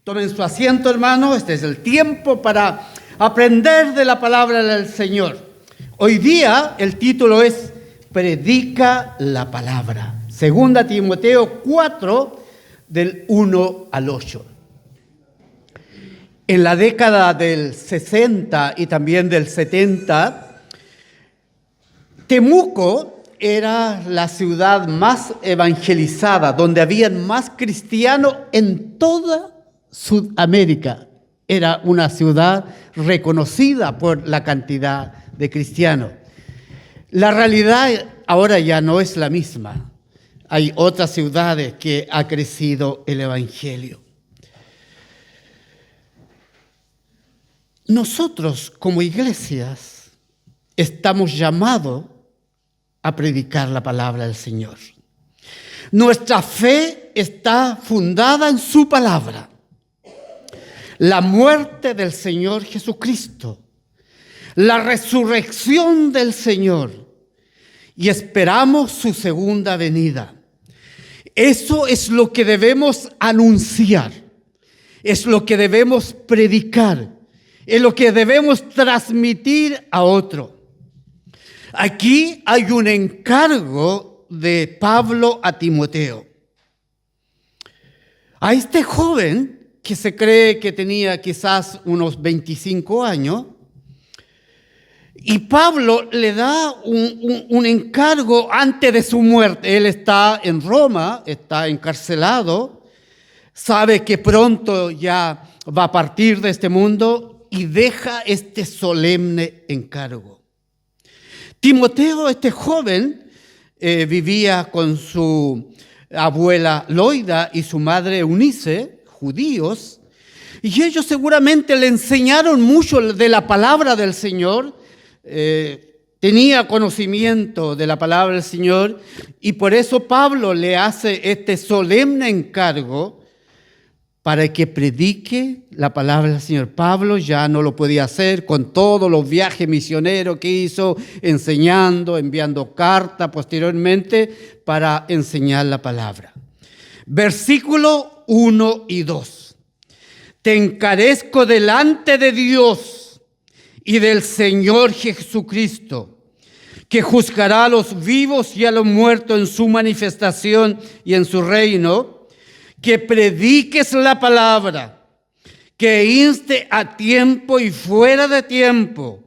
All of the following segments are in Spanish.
Tomen su asiento, hermanos. Este es el tiempo para aprender de la palabra del Señor. Hoy día el título es Predica la palabra. Segunda Timoteo 4, del 1 al 8. En la década del 60 y también del 70, Temuco era la ciudad más evangelizada, donde habían más cristianos en toda Sudamérica. Era una ciudad reconocida por la cantidad de cristianos. La realidad ahora ya no es la misma. Hay otras ciudades que ha crecido el evangelio. Nosotros como iglesias estamos llamados a predicar la palabra del Señor. Nuestra fe está fundada en su palabra. La muerte del Señor Jesucristo, la resurrección del Señor, y esperamos su segunda venida. Eso es lo que debemos anunciar, es lo que debemos predicar, es lo que debemos transmitir a otro. Aquí hay un encargo de Pablo a Timoteo. A este joven, que se cree que tenía quizás unos 25 años, y Pablo le da un encargo antes de su muerte. Él está en Roma, está encarcelado, sabe que pronto ya va a partir de este mundo y deja este solemne encargo. Timoteo, este joven, vivía con su abuela Loida y su madre Eunice, judíos, y ellos seguramente le enseñaron mucho de la palabra del Señor. Tenía conocimiento de la palabra del Señor, y por eso Pablo le hace este solemne encargo para que predique la palabra del Señor. Pablo ya no lo podía hacer con todos los viajes misioneros que hizo, enseñando, enviando cartas posteriormente para enseñar la palabra. Versículo 1 y 2. Te encarezco delante de Dios y del Señor Jesucristo, que juzgará a los vivos y a los muertos en su manifestación y en su reino, que prediques la palabra, que inste a tiempo y fuera de tiempo,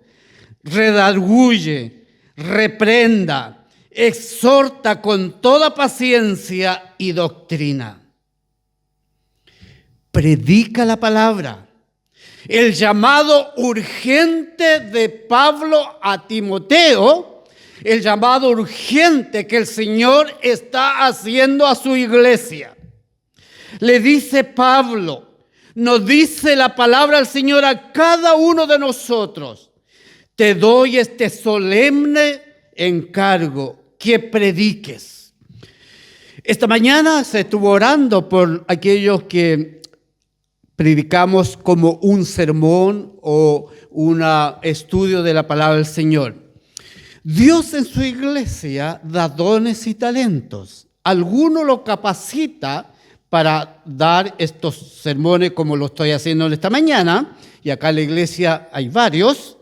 redarguye, reprenda, exhorta con toda paciencia y doctrina. Predica la palabra. El llamado urgente de Pablo a Timoteo, el llamado urgente que el Señor está haciendo a su iglesia. Le dice Pablo, nos dice la palabra del Señor a cada uno de nosotros: te doy este solemne encargo, que prediques. Esta mañana se estuvo orando por aquellos que predicamos como un sermón o un estudio de la palabra del Señor. Dios en su iglesia da dones y talentos. Alguno lo capacita para dar estos sermones como lo estoy haciendo esta mañana, y acá en la iglesia hay varios,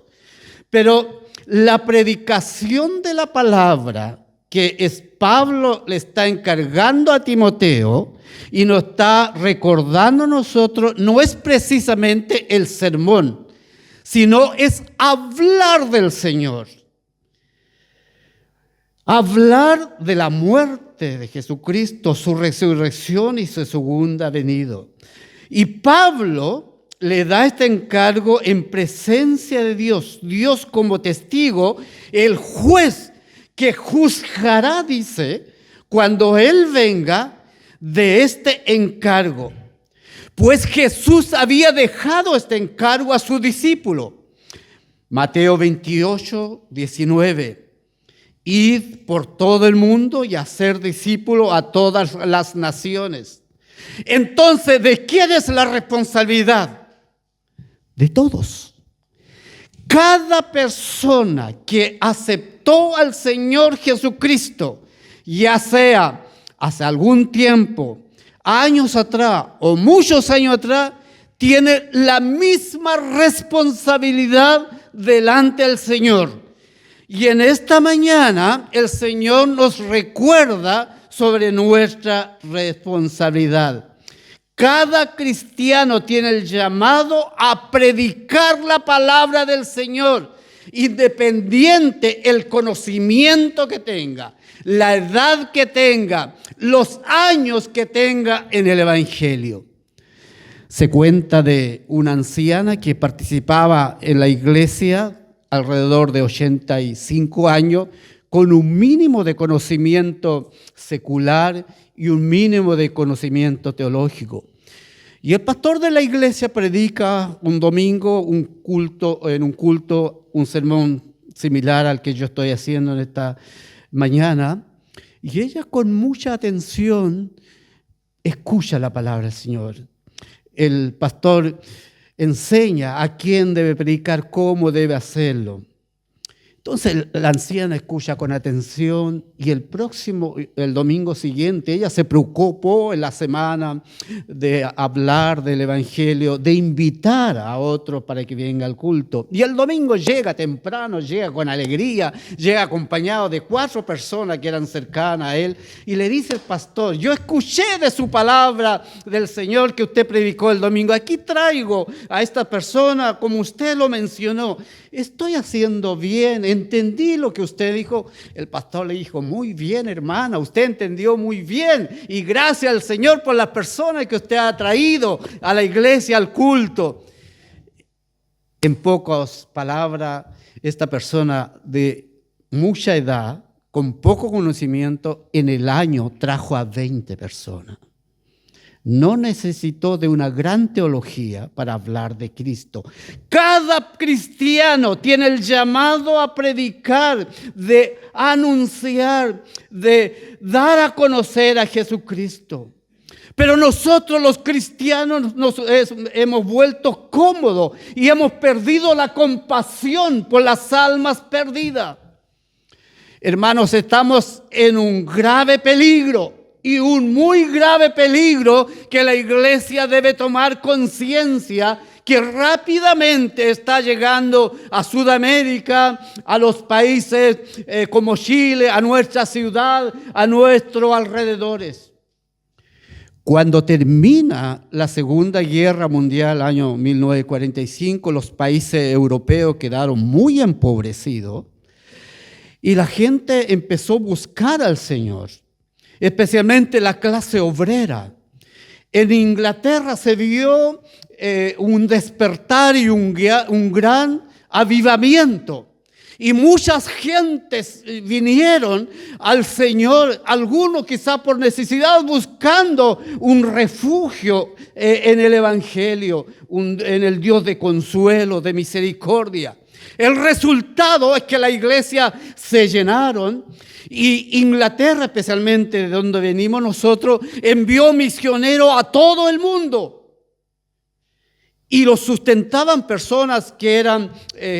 pero la predicación de la palabra que es Pablo le está encargando a Timoteo y nos está recordando a nosotros, no es precisamente el sermón, sino es hablar del Señor. Hablar de la muerte de Jesucristo, su resurrección y su segunda venida. Y Pablo le da este encargo en presencia de Dios, Dios como testigo, el juez que juzgará, dice, cuando Él venga, de este encargo. Pues Jesús había dejado este encargo a su discípulo. Mateo 28, 19. Id por todo el mundo y hacer discípulos a todas las naciones. Entonces, ¿de quién es la responsabilidad? De todos. Cada persona que aceptó al Señor Jesucristo, ya sea hace algún tiempo, años atrás o muchos años atrás, tiene la misma responsabilidad delante del Señor. Y en esta mañana el Señor nos recuerda sobre nuestra responsabilidad. Cada cristiano tiene el llamado a predicar la palabra del Señor, independiente el conocimiento que tenga, la edad que tenga, los años que tenga en el Evangelio. Se cuenta de una anciana que participaba en la iglesia alrededor de 85 años, con un mínimo de conocimiento secular y un mínimo de conocimiento teológico. Y el pastor de la iglesia predica un domingo, en un culto, un sermón similar al que yo estoy haciendo en esta mañana, y ella con mucha atención escucha la palabra del Señor. El pastor enseña a quién debe predicar, cómo debe hacerlo. Entonces la anciana escucha con atención y el domingo siguiente, ella se preocupó en la semana de hablar del Evangelio, de invitar a otros para que venga al culto. Y el domingo llega temprano, llega con alegría, llega acompañado de 4 personas que eran cercanas a él y le dice el pastor: yo escuché de su palabra del Señor que usted predicó el domingo. Aquí traigo a esta persona como usted lo mencionó. Estoy haciendo bien, entendí lo que usted dijo. El pastor le dijo: muy bien, hermana, usted entendió muy bien. Y gracias al Señor por las personas que usted ha traído a la iglesia, al culto. En pocas palabras, esta persona de mucha edad, con poco conocimiento, en el año trajo a 20 personas. No necesitó de una gran teología para hablar de Cristo. Cada cristiano tiene el llamado a predicar, de anunciar, de dar a conocer a Jesucristo. Pero nosotros los cristianos nos hemos vuelto cómodos y hemos perdido la compasión por las almas perdidas. Hermanos, estamos en un grave peligro. Y un muy grave peligro que la iglesia debe tomar conciencia, que rápidamente está llegando a Sudamérica, a los países como Chile, a nuestra ciudad, a nuestros alrededores. Cuando termina la Segunda Guerra Mundial, año 1945, los países europeos quedaron muy empobrecidos y la gente empezó a buscar al Señor, especialmente la clase obrera. En Inglaterra se vio un despertar y un gran avivamiento. Y muchas gentes vinieron al Señor, algunos quizás por necesidad, buscando un refugio en el Evangelio, en el Dios de consuelo, de misericordia. El resultado es que la iglesia se llenaron. Y Inglaterra, especialmente de donde venimos nosotros, envió misioneros a todo el mundo. Y los sustentaban personas que eran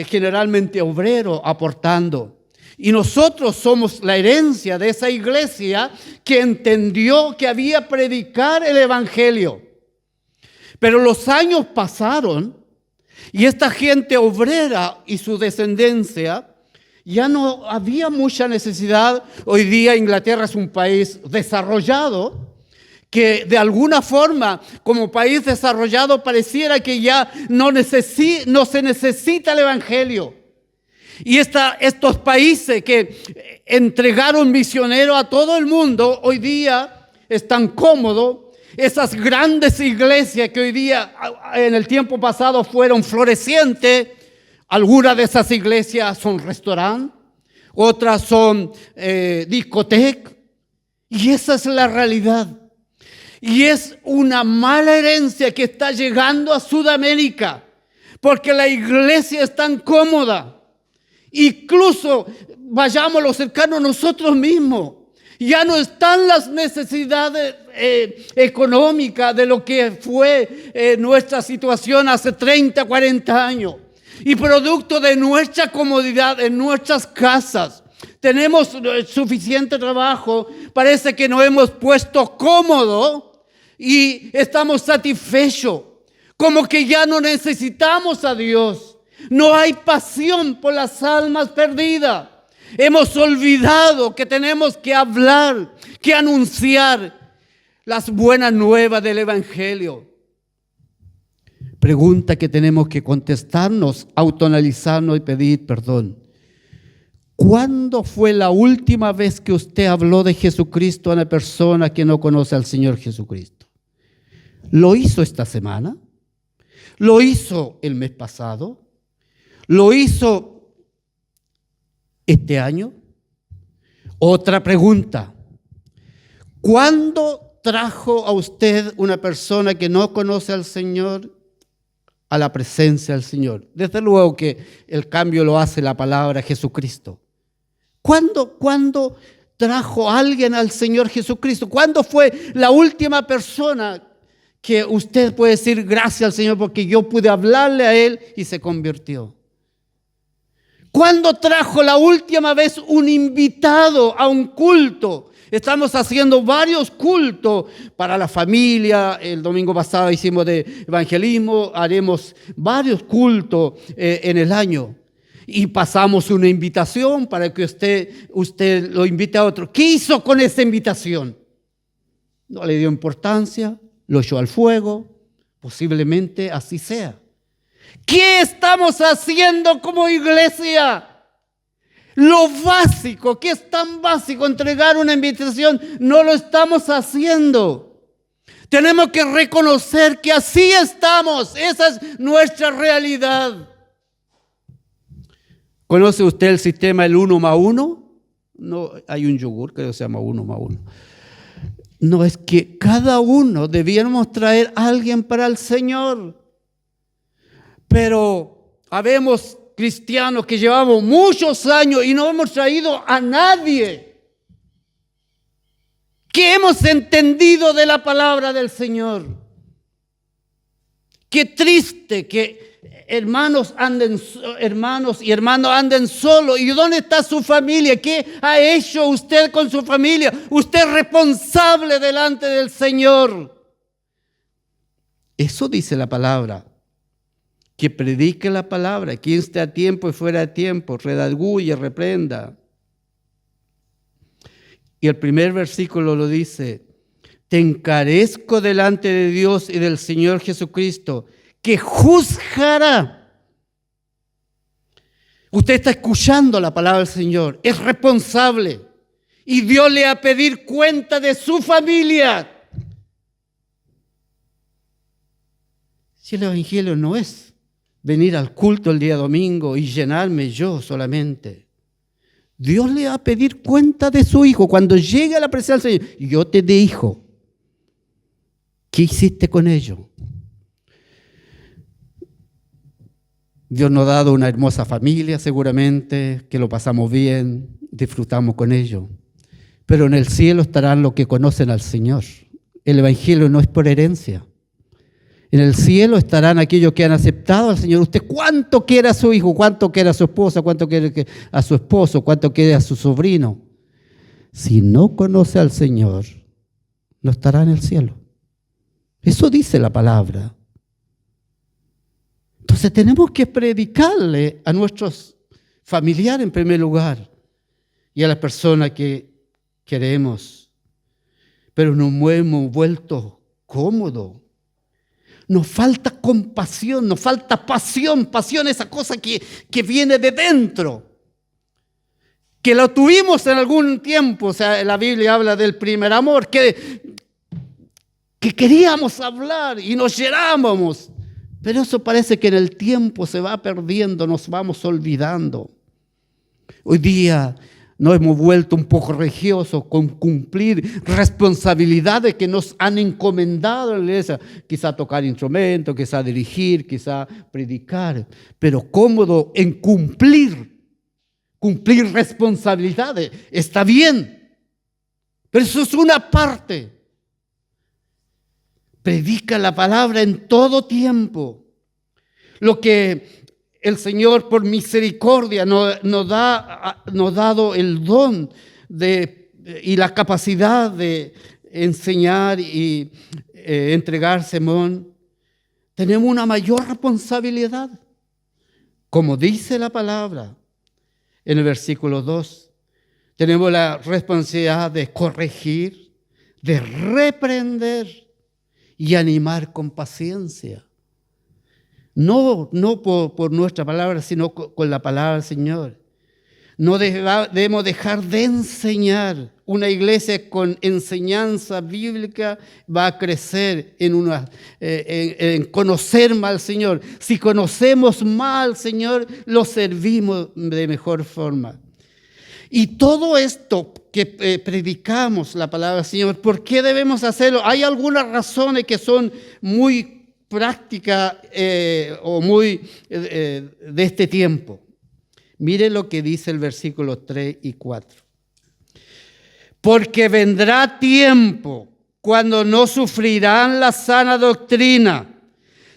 generalmente obreros, aportando. Y nosotros somos la herencia de esa iglesia que entendió que había que predicar el Evangelio. Pero los años pasaron y esta gente obrera y su descendencia ya no había mucha necesidad. Hoy día Inglaterra es un país desarrollado que de alguna forma, como país desarrollado, pareciera que ya no se necesita el Evangelio. Y estos países que entregaron misioneros a todo el mundo, hoy día están cómodos. Esas grandes iglesias que hoy día, en el tiempo pasado, fueron florecientes. Algunas de esas iglesias son restaurantes, otras son discotecas, y esa es la realidad. Y es una mala herencia que está llegando a Sudamérica, porque la iglesia es tan cómoda. Incluso vayamos a lo cercano nosotros mismos. Ya no están las necesidades económicas de lo que fue nuestra situación hace 30, 40 años. Y producto de nuestra comodidad en nuestras casas, tenemos suficiente trabajo, parece que nos hemos puesto cómodos y estamos satisfechos Como que ya no necesitamos a Dios. No hay pasión por las almas perdidas. Hemos olvidado que tenemos que hablar, que anunciar las buenas nuevas del Evangelio. Pregunta que tenemos que contestarnos, autoanalizarnos y pedir perdón. ¿Cuándo fue la última vez que usted habló de Jesucristo a una persona que no conoce al Señor Jesucristo? ¿Lo hizo esta semana? ¿Lo hizo el mes pasado? ¿Lo hizo este año? Otra pregunta. ¿Cuándo trajo a usted una persona que no conoce al Señor a la presencia del Señor? Desde luego que el cambio lo hace la palabra Jesucristo. ¿Cuándo trajo a alguien al Señor Jesucristo? ¿Cuándo fue la última persona que usted puede decir gracias al Señor porque yo pude hablarle a Él y se convirtió? ¿Cuándo trajo la última vez un invitado a un culto? Estamos haciendo varios cultos para la familia. El domingo pasado hicimos de evangelismo. Haremos varios cultos en el año. Y pasamos una invitación para que usted lo invite a otro. ¿Qué hizo con esa invitación? No le dio importancia, lo echó al fuego. Posiblemente así sea. ¿Qué estamos haciendo como iglesia? Lo básico, que es tan básico, entregar una invitación, no lo estamos haciendo. Tenemos que reconocer que así estamos. Esa es nuestra realidad. ¿Conoce usted el sistema del 1 más 1? No, hay un yogur que se llama 1 más 1. No, es que cada uno debiéramos traer a alguien para el Señor. Pero habemos cristianos que llevamos muchos años y no hemos traído a nadie. ¿Qué hemos entendido de la palabra del Señor? Qué triste que hermanos y hermanos anden solos. ¿Y dónde está su familia? ¿Qué ha hecho usted con su familia? Usted es responsable delante del Señor. Eso dice la palabra. Que predique la palabra, quien esté a tiempo y fuera de tiempo, redarguye, reprenda. Y el primer versículo lo dice: te encarezco delante de Dios y del Señor Jesucristo, que juzgará. Usted está escuchando la palabra del Señor, es responsable. Y Dios le va a pedir cuenta de su familia. Si el Evangelio no es venir al culto el día domingo y llenarme yo solamente. Dios le va a pedir cuenta de su hijo. Cuando llegue a la presencia del Señor, yo te di hijo. ¿Qué hiciste con ellos? Dios nos ha dado una hermosa familia, seguramente, que lo pasamos bien, disfrutamos con ellos. Pero en el cielo estarán los que conocen al Señor. El Evangelio no es por herencia. En el cielo estarán aquellos que han aceptado al Señor. ¿Usted cuánto quiere a su hijo? ¿Cuánto quiere a su esposa? ¿Cuánto quiere a su esposo? ¿Cuánto quiere a su sobrino? Si no conoce al Señor, no estará en el cielo. Eso dice la palabra. Entonces tenemos que predicarle a nuestros familiares en primer lugar y a las personas que queremos. Pero nos hemos vuelto cómodos. Nos falta compasión, nos falta pasión. Pasión, esa cosa que viene de dentro. Que lo tuvimos en algún tiempo. O sea, la Biblia habla del primer amor. Que queríamos hablar y nos llenábamos. Pero eso parece que en el tiempo se va perdiendo, nos vamos olvidando. Hoy día nos hemos vuelto un poco religiosos con cumplir responsabilidades que nos han encomendado en la iglesia. Quizá tocar instrumentos, quizá dirigir, quizá predicar. Pero cómodo en cumplir responsabilidades. Está bien. Pero eso es una parte. Predica la palabra en todo tiempo. Lo que el Señor por misericordia nos ha dado el don y la capacidad de enseñar y entregar sermón. tenemos una mayor responsabilidad. Como dice la palabra en el versículo 2, tenemos la responsabilidad de corregir, de reprender y animar con paciencia. No por nuestra palabra, sino con la palabra del Señor. No debemos dejar de enseñar. Una iglesia con enseñanza bíblica va a crecer en conocer más al Señor. Si conocemos más al Señor, lo servimos de mejor forma. Y todo esto que predicamos la palabra del Señor, ¿por qué debemos hacerlo? Hay algunas razones que son muy prácticas o muy de este tiempo. Mire lo que dice el versículo 3 y 4. Porque vendrá tiempo cuando no sufrirán la sana doctrina,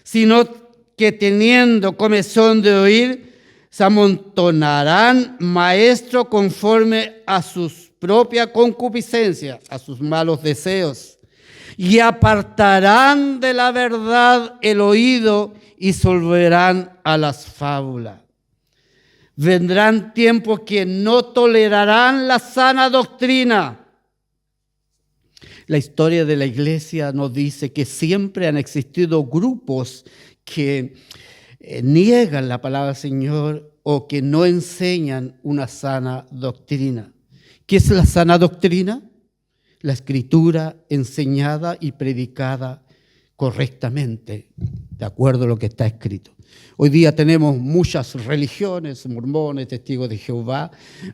sino que teniendo comezón de oír, se amontonarán maestros conforme a sus propias concupiscencias, a sus malos deseos, y apartarán de la verdad el oído y se volverán a las fábulas. Vendrán tiempos que no tolerarán la sana doctrina. La historia de la iglesia nos dice que siempre han existido grupos que niegan la palabra del Señor o que no enseñan una sana doctrina. ¿Qué es la sana doctrina? La escritura enseñada y predicada correctamente, de acuerdo a lo que está escrito. Hoy día tenemos muchas religiones, mormones, testigos de Jehová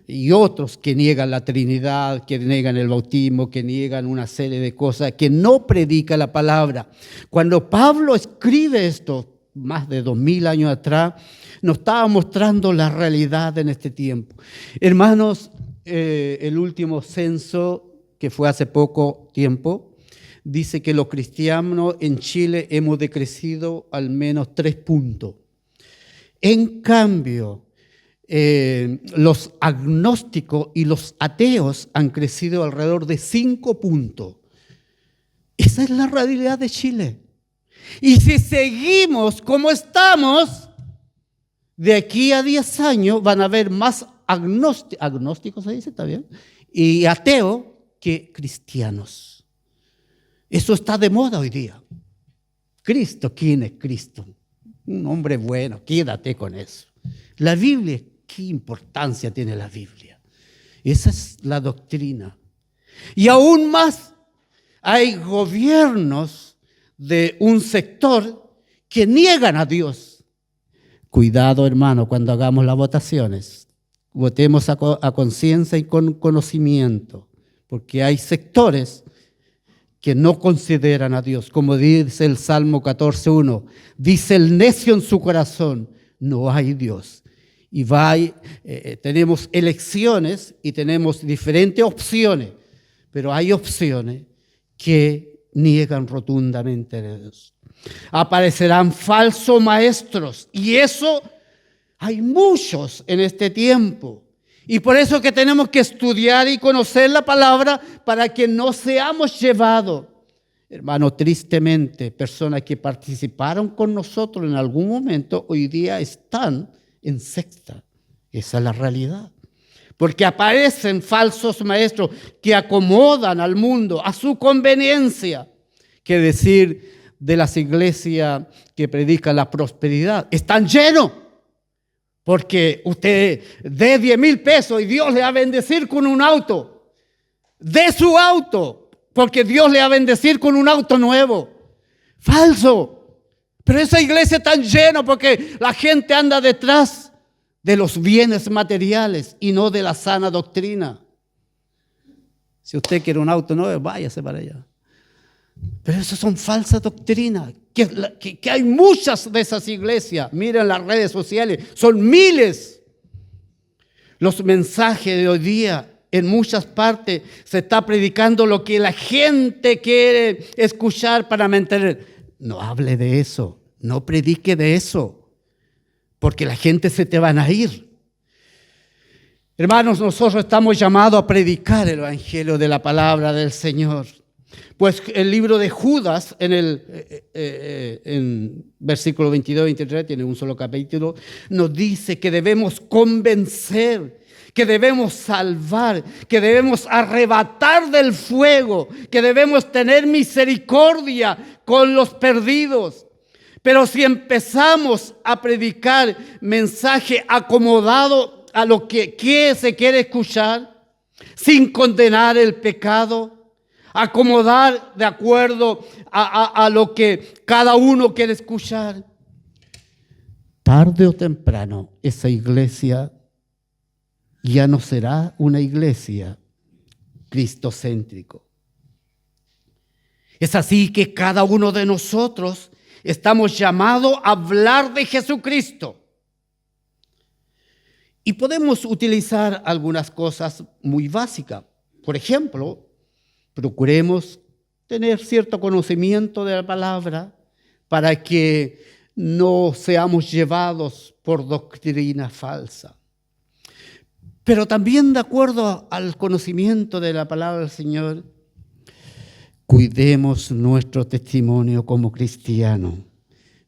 y otros que niegan la Trinidad, que niegan el bautismo, que niegan una serie de cosas, que no predican la palabra. Cuando Pablo escribe esto, más de 2000 años atrás, nos estaba mostrando la realidad en este tiempo. Hermanos, el último censo que fue hace poco tiempo, dice que los cristianos en Chile hemos decrecido al menos 3 puntos. En cambio, los agnósticos y los ateos han crecido alrededor de 5 puntos. Esa es la realidad de Chile. Y si seguimos como estamos, de aquí a 10 años van a haber más agnósticos, ¿se dice? ¿Está bien? Y ateos que cristianos. Eso está de moda hoy día. Cristo, ¿quién es Cristo? Un hombre bueno, quédate con eso. La Biblia, ¿qué importancia tiene la Biblia? Esa es la doctrina. Y aún más, hay gobiernos de un sector que niegan a Dios. Cuidado, hermano, cuando hagamos las votaciones. Votemos a conciencia y con conocimiento, porque hay sectores que no consideran a Dios, como dice el Salmo 14:1, dice el necio en su corazón, no hay Dios. Y tenemos elecciones y tenemos diferentes opciones, pero hay opciones que niegan rotundamente a Dios. Aparecerán falsos maestros, y eso hay muchos en este tiempo. Y por eso que tenemos que estudiar y conocer la palabra para que no seamos llevados. Hermano, tristemente, personas que participaron con nosotros en algún momento, hoy día están en secta. Esa es la realidad. Porque aparecen falsos maestros que acomodan al mundo a su conveniencia. ¿Qué decir de las iglesias que predican la prosperidad? Están llenos. Porque usted dé 10,000 pesos y Dios le va a bendecir con un auto. Dé su auto, porque Dios le va a bendecir con un auto nuevo. Falso. Pero esa iglesia está llena porque la gente anda detrás de los bienes materiales y no de la sana doctrina. Si usted quiere un auto nuevo, váyase para allá. Pero esas son falsas doctrinas, que hay muchas de esas iglesias. Miren las redes sociales, son miles. Los mensajes de hoy día, en muchas partes, se está predicando lo que la gente quiere escuchar para mantener. No hable de eso, no predique de eso, porque la gente se te van a ir. Hermanos, nosotros estamos llamados a predicar el evangelio de la palabra del Señor. Pues el libro de Judas, en versículo 22 y 23, tiene un solo capítulo, nos dice que debemos convencer, que debemos salvar, que debemos arrebatar del fuego, que debemos tener misericordia con los perdidos. Pero si empezamos a predicar mensaje acomodado a lo que se quiere escuchar, sin condenar el pecado, acomodar de acuerdo a lo que cada uno quiere escuchar, tarde o temprano esa iglesia ya no será una iglesia cristocéntrica. Es así que cada uno de nosotros estamos llamados a hablar de Jesucristo. Y podemos utilizar algunas cosas muy básicas. Por ejemplo, procuremos tener cierto conocimiento de la palabra para que no seamos llevados por doctrina falsa. Pero también de acuerdo al conocimiento de la palabra del Señor, cuidemos nuestro testimonio como cristianos.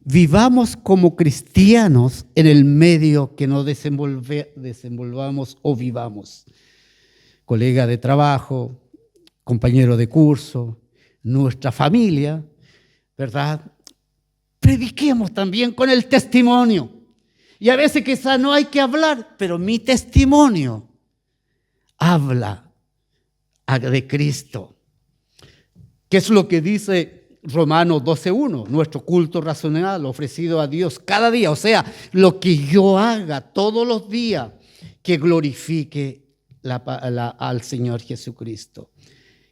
Vivamos como cristianos en el medio que nos desenvolvamos o vivamos. Colega de trabajo, compañero de curso, nuestra familia, ¿verdad? Prediquemos también con el testimonio. Y a veces quizás no hay que hablar, pero mi testimonio habla de Cristo. ¿Qué es lo que dice Romanos 12:1? Nuestro culto racional ofrecido a Dios cada día. O sea, lo que yo haga todos los días que glorifique al Señor Jesucristo.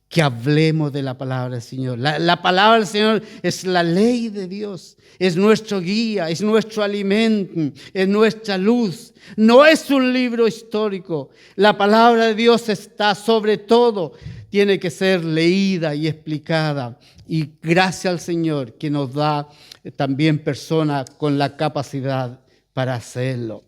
Que hablemos de la palabra del Señor. La palabra del Señor es la ley de Dios, es nuestro guía, es nuestro alimento, es nuestra luz. No es un libro histórico. La palabra de Dios está sobre todo. Tiene que ser leída y explicada. Y gracias al Señor que nos da también personas con la capacidad para hacerlo.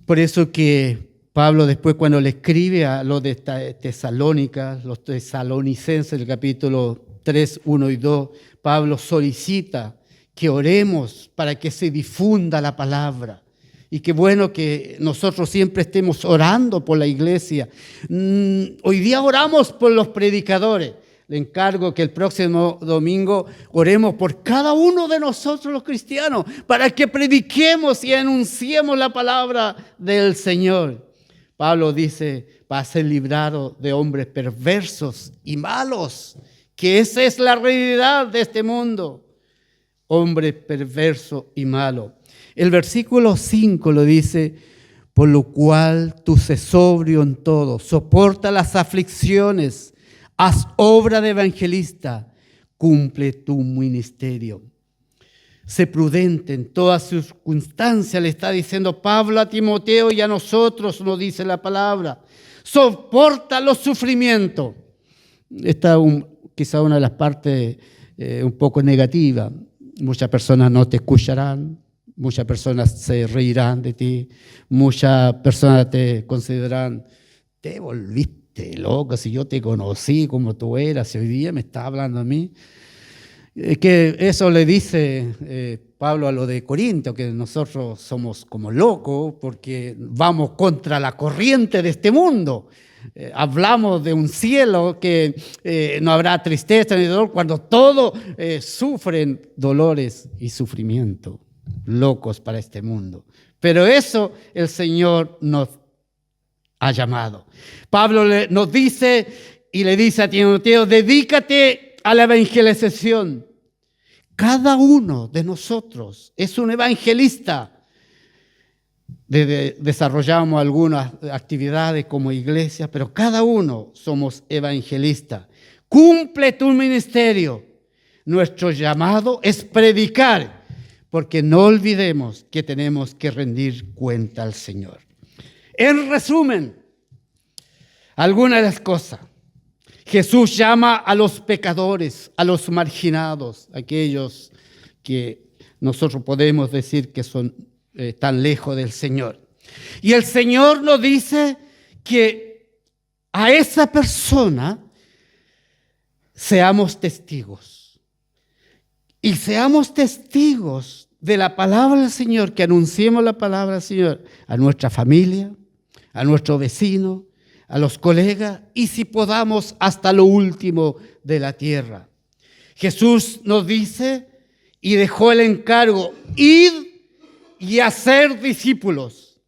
Por eso que Pablo después cuando le escribe a los de Tesalónica, los tesalonicenses, el capítulo 3, 1 y 2, Pablo solicita que oremos para que se difunda la palabra. Y qué bueno que nosotros siempre estemos orando por la iglesia. Hoy día oramos por los predicadores. Le encargo que el próximo domingo oremos por cada uno de nosotros los cristianos para que prediquemos y anunciemos la palabra del Señor. Pablo dice, va a ser librado de hombres perversos y malos, que esa es la realidad de este mundo. Hombre perverso y malo. El versículo 5 lo dice, por lo cual tú sé sobrio en todo, soporta las aflicciones, haz obra de evangelista, cumple tu ministerio. Sé prudente en todas circunstancias, le está diciendo Pablo a Timoteo y a nosotros nos dice la palabra. Soporta los sufrimientos. Esta es quizá una de las partes un poco negativas. Muchas personas no te escucharán, muchas personas se reirán de ti, muchas personas te considerarán, te volviste loco, si yo te conocí como tú eras, si hoy día me estás hablando a mí. Que eso le dice Pablo a lo de Corinto, que nosotros somos como locos porque vamos contra la corriente de este mundo. Hablamos de un cielo que no habrá tristeza ni dolor cuando todos sufren dolores y sufrimiento, locos para este mundo. Pero eso el Señor nos ha llamado. Pablo nos dice y le dice a Timoteo, dedícate a la evangelización. Cada uno de nosotros es un evangelista. Desarrollamos algunas actividades como iglesia, pero cada uno somos evangelistas. Cumple tu ministerio. Nuestro llamado es predicar, porque no olvidemos que tenemos que rendir cuenta al Señor. En resumen, algunas de las cosas. Jesús llama a los pecadores, a los marginados, aquellos que nosotros podemos decir que son tan lejos del Señor. Y el Señor nos dice que a esa persona seamos testigos. Y seamos testigos de la palabra del Señor, que anunciemos la palabra del Señor a nuestra familia, a nuestro vecino, a los colegas y si podamos hasta lo último de la tierra. Jesús nos dice y dejó el encargo, id y hacer discípulos.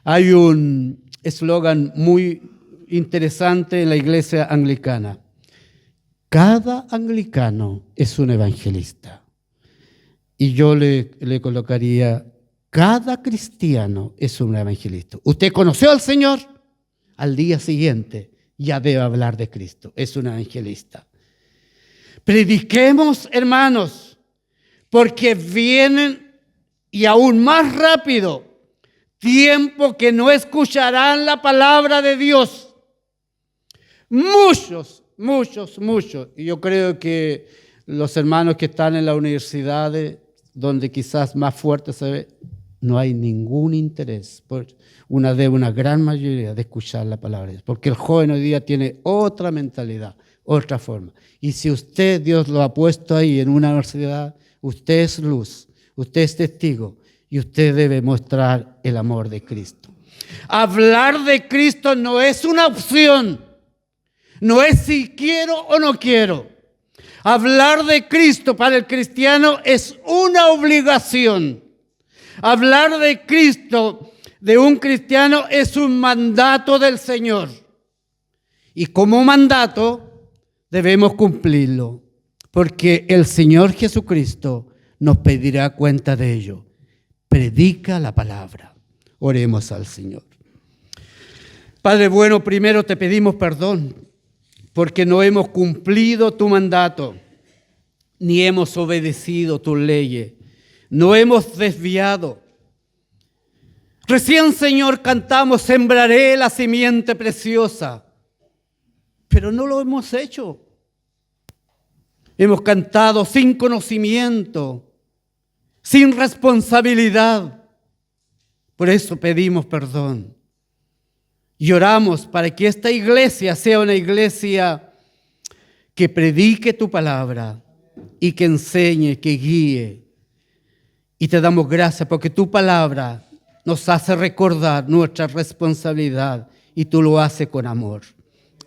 Hay un eslogan muy interesante en la iglesia anglicana. Cada anglicano es un evangelista. Y yo le colocaría, cada cristiano es un evangelista. Usted conoció al Señor, al día siguiente ya debe hablar de Cristo. Es un evangelista. Prediquemos, hermanos, porque vienen y aún más rápido tiempo que no escucharán la palabra de Dios. Muchos. Y yo creo que los hermanos que están en las universidades, donde quizás más fuerte se ve, no hay ningún interés, una gran mayoría, de escuchar la palabra de Dios. Porque el joven hoy día tiene otra mentalidad, otra forma. Y si usted, Dios lo ha puesto ahí en una universidad, usted es luz, usted es testigo y usted debe mostrar el amor de Cristo. Hablar de Cristo no es una opción, no es si quiero o no quiero. Hablar de Cristo para el cristiano es una obligación. Hablar de Cristo, de un cristiano, es un mandato del Señor. Y como mandato debemos cumplirlo, porque el Señor Jesucristo nos pedirá cuenta de ello. Predica la palabra. Oremos al Señor. Padre bueno, primero te pedimos perdón porque no hemos cumplido tu mandato, ni hemos obedecido tus leyes, no hemos desviado. Recién, Señor, cantamos, sembraré la simiente preciosa, pero no lo hemos hecho. Hemos cantado sin conocimiento, sin responsabilidad. Por eso pedimos perdón. Y oramos para que esta iglesia sea una iglesia que predique tu palabra y que enseñe, que guíe. Y te damos gracias porque tu palabra nos hace recordar nuestra responsabilidad y tú lo haces con amor.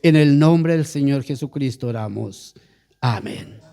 En el nombre del Señor Jesucristo oramos. Amén.